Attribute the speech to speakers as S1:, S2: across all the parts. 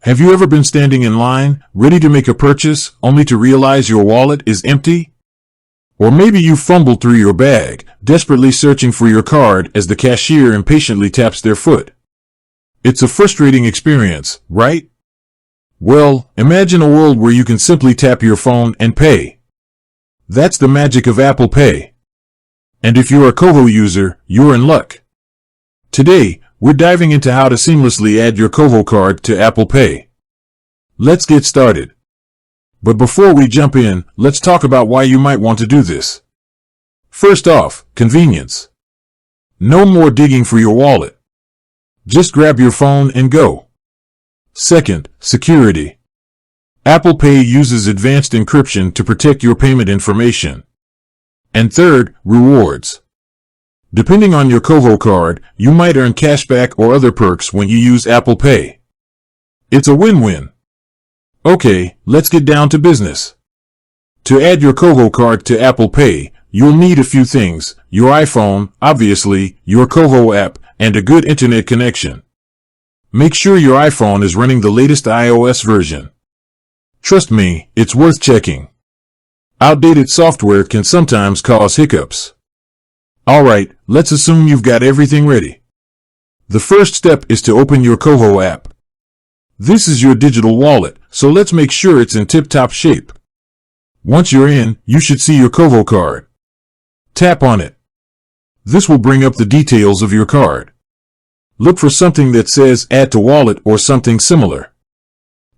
S1: Have you ever been standing in line, ready to make a purchase, only to realize your wallet is empty? Or maybe you fumbled through your bag, desperately searching for your card as the cashier impatiently taps their foot. It's a frustrating experience, right? Well, imagine a world where you can simply tap your phone and pay. That's the magic of Apple Pay. And if you're a Koho user, you're in luck. Today, we're diving into how to seamlessly add your Koho card to Apple Pay. Let's get started. But before we jump in, let's talk about why you might want to do this. First off, convenience. No more digging for your wallet. Just grab your phone and go. Second, security. Apple Pay uses advanced encryption to protect your payment information. And third, rewards. Depending on your Koho card, you might earn cashback or other perks when you use Apple Pay. It's a win-win. Okay, let's get down to business. To add your Koho card to Apple Pay, you'll need a few things: your iPhone, obviously, your Koho app, and a good internet connection. Make sure your iPhone is running the latest iOS version. Trust me, it's worth checking. Outdated software can sometimes cause hiccups. Alright, let's assume you've got everything ready. The first step is to open your Koho app. This is your digital wallet, so let's make sure it's in tip-top shape. Once you're in, you should see your Koho card. Tap on it. This will bring up the details of your card. Look for something that says Add to Wallet or something similar.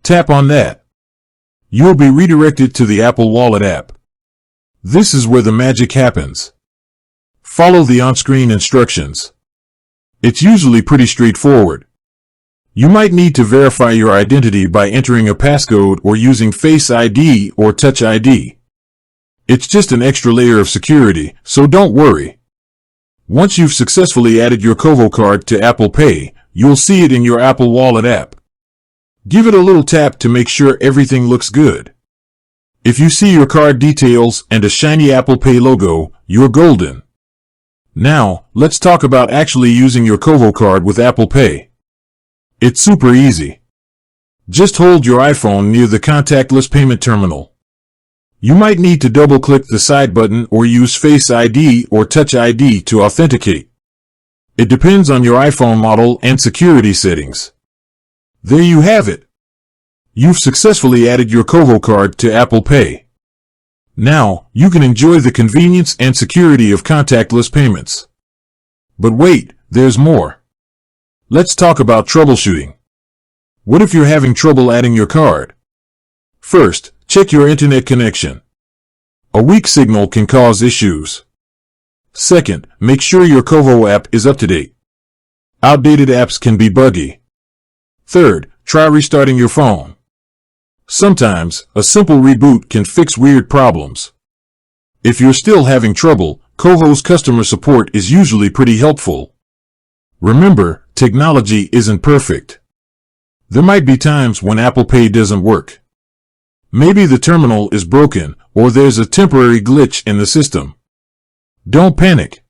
S1: Tap on that. You'll be redirected to the Apple Wallet app. This is where the magic happens. Follow the on-screen instructions. It's usually pretty straightforward. You might need to verify your identity by entering a passcode or using Face ID or Touch ID. It's just an extra layer of security, so don't worry. Once you've successfully added your Koho card to Apple Pay, you'll see it in your Apple Wallet app. Give it a little tap to make sure everything looks good. If you see your card details and a shiny Apple Pay logo, you're golden. Now, let's talk about actually using your Koho card with Apple Pay. It's super easy. Just hold your iPhone near the contactless payment terminal. You might need to double-click the side button or use Face ID or Touch ID to authenticate. It depends on your iPhone model and security settings. There you have it. You've successfully added your Koho card to Apple Pay. Now, you can enjoy the convenience and security of contactless payments. But wait, there's more. Let's talk about troubleshooting. What if you're having trouble adding your card? First, check your internet connection. A weak signal can cause issues. Second, make sure your Koho app is up to date. Outdated apps can be buggy. Third, try restarting your phone. Sometimes, a simple reboot can fix weird problems. If you're still having trouble, Koho's customer support is usually pretty helpful. Remember, technology isn't perfect. There might be times when Apple Pay doesn't work. Maybe the terminal is broken, or there's a temporary glitch in the system. Don't panic.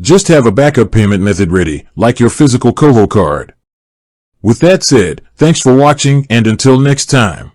S1: Just have a backup payment method ready, like your physical Koho card. With that said, thanks for watching, and until next time.